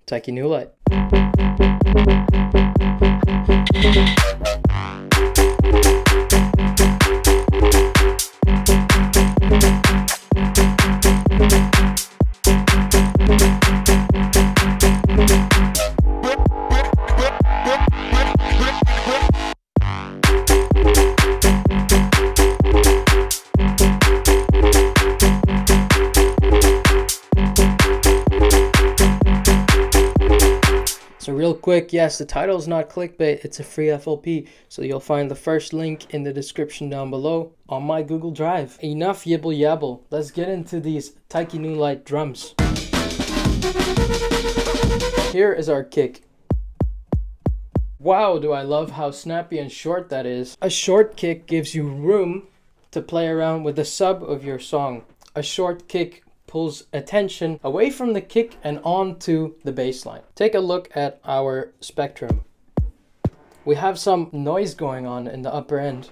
TAIKI NULIGHT. So real quick, yes, the title is not clickbait, it's a free FLP, so you'll find the first link in the description down below on my Google Drive. Enough yibble yabble, let's get into these TAIKI NULIGHT drums. Here is our kick. Wow, do I love how snappy and short that is. A short kick gives you room to play around with the sub of your song. A short kick pulls attention away from the kick and onto the bass line. Take a look at our spectrum. We have some noise going on in the upper end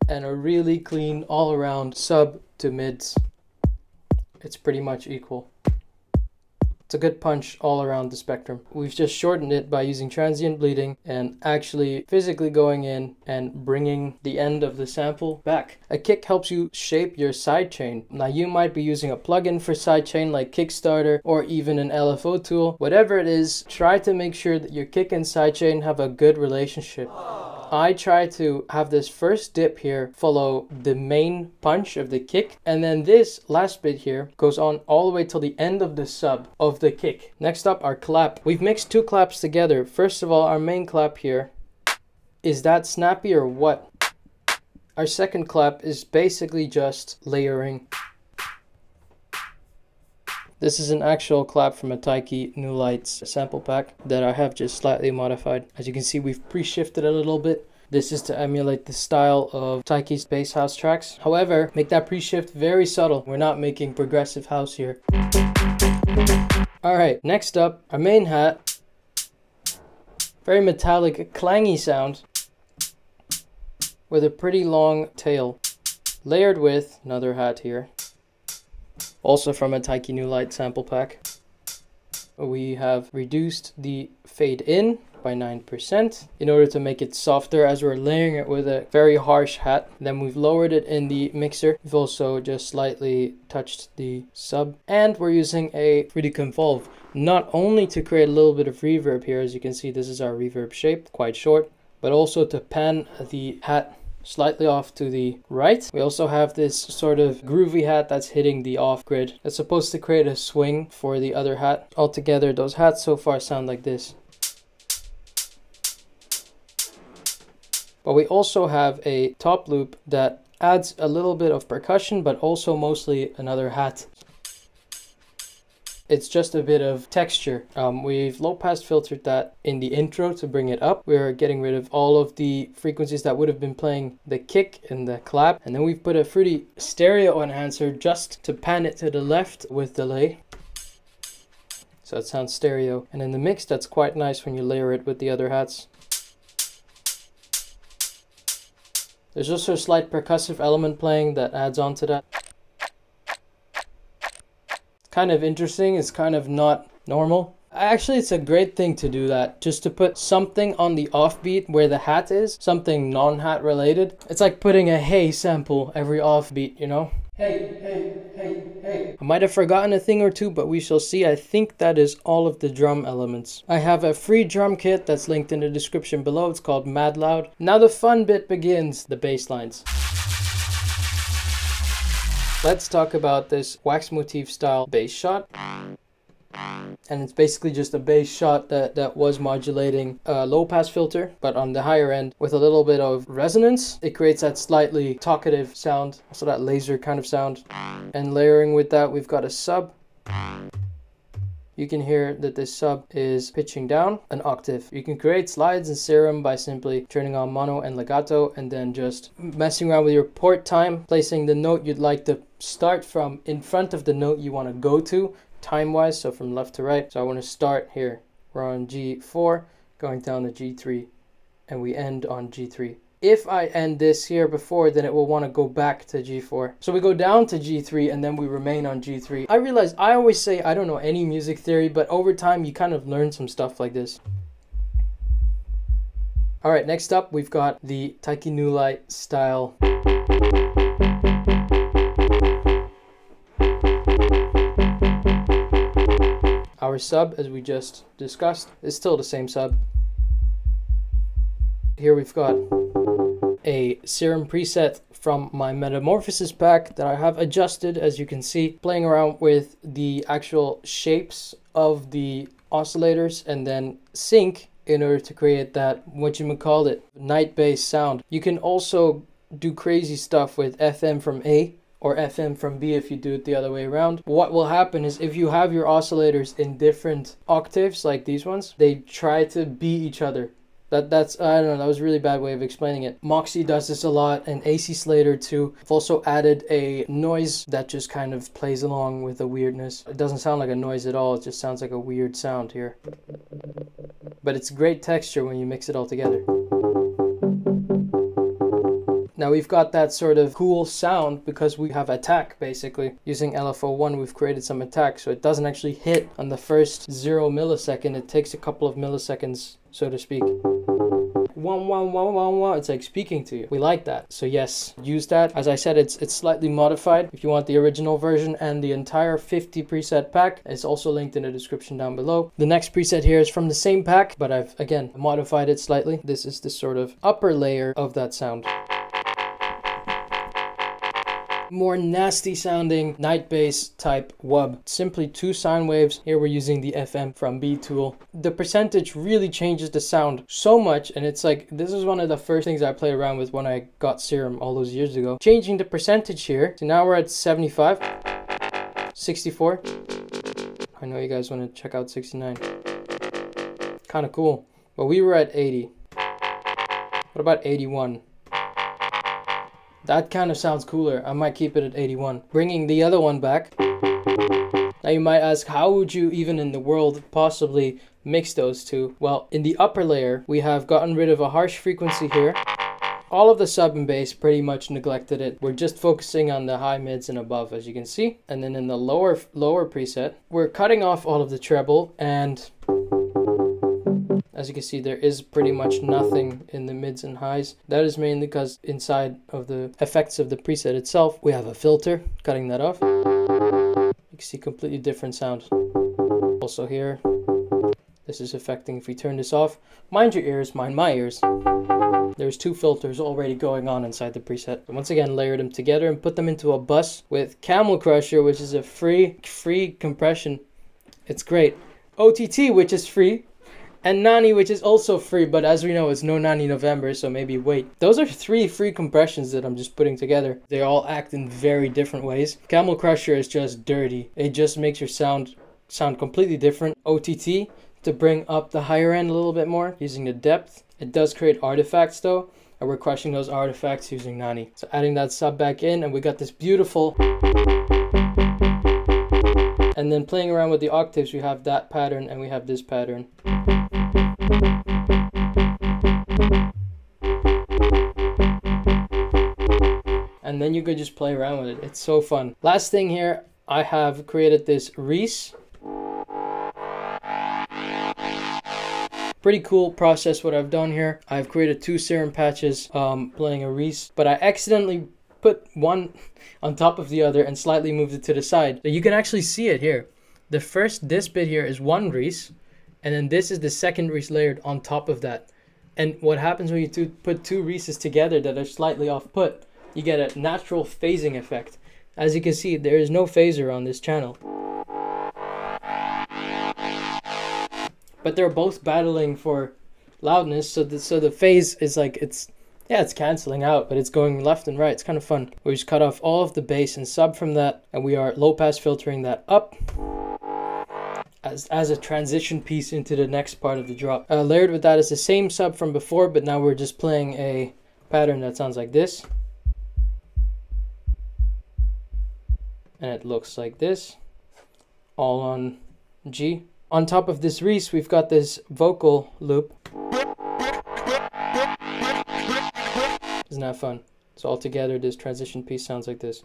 and a really clean all around sub to mids. It's pretty much equal. It's a good punch all around the spectrum. We've just shortened it by using transient bleeding and actually physically going in and bringing the end of the sample back. A kick helps you shape your sidechain. Now you might be using a plugin for sidechain like Kickstarter or even an LFO tool. Whatever it is, try to make sure that your kick and sidechain have a good relationship. I try to have this first dip here follow the main punch of the kick, and then this last bit here goes on all the way till the end of the sub of the kick. Next up, our clap. We've mixed two claps together. First of all, our main clap here. Is that snappy or what? Our second clap is basically just layering. This is an actual clap from a TAIKI NULIGHT's sample pack that I have just slightly modified. As you can see, we've pre-shifted a little bit. This is to emulate the style of TAIKI's bass house tracks. However, make that pre-shift very subtle. We're not making progressive house here. Alright, next up, our main hat. Very metallic, clangy sound with a pretty long tail. Layered with another hat here. Also from a TAIKI NULIGHT sample pack. We have reduced the fade in by 9% in order to make it softer as we're layering it with a very harsh hat. Then we've lowered it in the mixer. We've also just slightly touched the sub. And we're using a 3D convolve, not only to create a little bit of reverb here, as you can see this is our reverb shape, quite short, but also to pan the hat slightly off to the right. We also have this sort of groovy hat that's hitting the off grid. It's supposed to create a swing for the other hat. Altogether, those hats so far sound like this. But we also have a top loop that adds a little bit of percussion, but also mostly another hat. It's just a bit of texture. We've low pass filtered that in the intro to bring it up. We're getting rid of all of the frequencies that would have been playing the kick and the clap. And then we've put a fruity stereo enhancer just to pan it to the left with delay. So it sounds stereo. And in the mix, that's quite nice when you layer it with the other hats. There's also a slight percussive element playing that adds on to that. Kind of interesting, it's kind of not normal. Actually, it's a great thing to do that, just to put something on the offbeat where the hat is, something non-hat related. It's like putting a hey sample every offbeat, you know? Hey, hey, hey, hey. I might have forgotten a thing or two, but we shall see. I think that is all of the drum elements. I have a free drum kit that's linked in the description below. It's called Mad Loud. Now the fun bit begins, the bass lines. Let's talk about this wax motif style bass shot. And it's basically just a bass shot that was modulating a low pass filter, but on the higher end with a little bit of resonance. It creates that slightly talkative sound, also that laser kind of sound. And layering with that, we've got a sub. You can hear that this sub is pitching down an octave. You can create slides in Serum by simply turning on mono and legato and then just messing around with your port time, placing the note you'd like to start from in front of the note you want to go to time-wise, so from left to right. So I want to start here. We're on G4, going down to G3, and we end on G3. If I end this here before, then it will want to go back to G4. So we go down to G3 and then we remain on G3. I realize I always say I don't know any music theory, but over time you kind of learn some stuff like this. All right, next up we've got the TAIKI NULIGHT style. Our sub, as we just discussed, is still the same sub. Here we've got a serum preset from my Metamorphosis pack that I have adjusted, as you can see, playing around with the actual shapes of the oscillators and then sync in order to create that, whatchamacallit, night bass sound. You can also do crazy stuff with FM from A or FM from B if you do it the other way around. What will happen is if you have your oscillators in different octaves like these ones, they try to beat each other. That's I don't know, that was a really bad way of explaining it. Moxie does this a lot, and AC Slater too. I've also added a noise that just kind of plays along with the weirdness. It doesn't sound like a noise at all, it just sounds like a weird sound here. But it's great texture when you mix it all together. Now we've got that sort of cool sound because we have attack basically. Using LFO1 we've created some attack, so it doesn't actually hit on the first 0 millisecond. It takes a couple of milliseconds, so to speak. Wah, wah, wah, wah, wah. It's like speaking to you. We like that. So yes, use that. As I said, it's slightly modified. If you want the original version and the entire 50 preset pack, it's also linked in the description down below. The next preset here is from the same pack, but I've again modified it slightly. This is the sort of upper layer of that sound. More nasty sounding night bass type wub. Simply 2 sine waves. Here we're using the FM from B tool. The percentage really changes the sound so much, and it's like, this is one of the first things I played around with when I got Serum all those years ago. Changing the percentage here. So now we're at 75, 64. I know you guys want to check out 69. Kind of cool. But we were at 80. What about 81? That kind of sounds cooler. I might keep it at 81. Bringing the other one back. Now you might ask, how would you even in the world possibly mix those two? Well, in the upper layer, we have gotten rid of a harsh frequency here. All of the sub and bass pretty much neglected it. We're just focusing on the high mids and above, as you can see. And then in the lower preset, we're cutting off all of the treble, and as you can see, there is pretty much nothing in the mids and highs. That is mainly because inside of the effects of the preset itself, we have a filter, cutting that off. You can see completely different sound. Also here, this is affecting if we turn this off. Mind your ears, mind my ears. There's 2 filters already going on inside the preset. And once again, layer them together and put them into a bus with Camel Crusher, which is a free compression. It's great. OTT, which is free. And NANI, which is also free, but as we know, it's no NANI November, so maybe wait. Those are 3 free compressions that I'm just putting together. They all act in very different ways. Camel Crusher is just dirty. It just makes your sound completely different. OTT, to bring up the higher end a little bit more, using the depth. It does create artifacts though, and we're crushing those artifacts using NANI. So adding that sub back in, and we got this beautiful. And then playing around with the octaves, we have that pattern and we have this pattern. And then you could just play around with it. It's so fun. Last thing here, I have created this Reese. Pretty cool process what I've done here. I've created 2 serum patches playing a Reese, but I accidentally put one on top of the other and slightly moved it to the side. So you can actually see it here. This bit here is 1 Reese, and then this is the second Reese layered on top of that. And what happens when you put 2 Reeses together that are slightly off put? You get a natural phasing effect. As you can see, there is no phaser on this channel. But they're both battling for loudness, so the phase is like, it's canceling out, but it's going left and right. It's kind of fun. We just cut off all of the bass and sub from that, and we are low pass filtering that up as a transition piece into the next part of the drop. Layered with that is the same sub from before, but now we're just playing a pattern that sounds like this. And it looks like this, all on G. On top of this Reese, we've got this vocal loop. Isn't that fun? So all together, this transition piece sounds like this.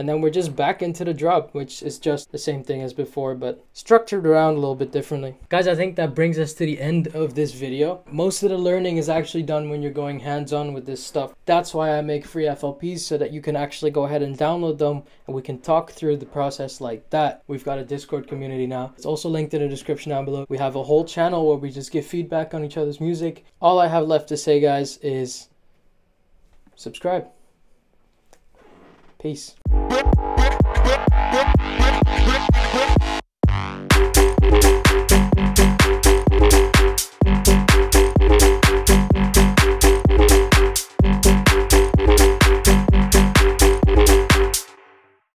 And then we're just back into the drop, which is just the same thing as before, but structured around a little bit differently. Guys, I think that brings us to the end of this video. Most of the learning is actually done when you're going hands-on with this stuff. That's why I make free FLPs, so that you can actually go ahead and download them and we can talk through the process like that. We've got a Discord community now. It's also linked in the description down below. We have a whole channel where we just give feedback on each other's music. All I have left to say, guys, is subscribe. Peace.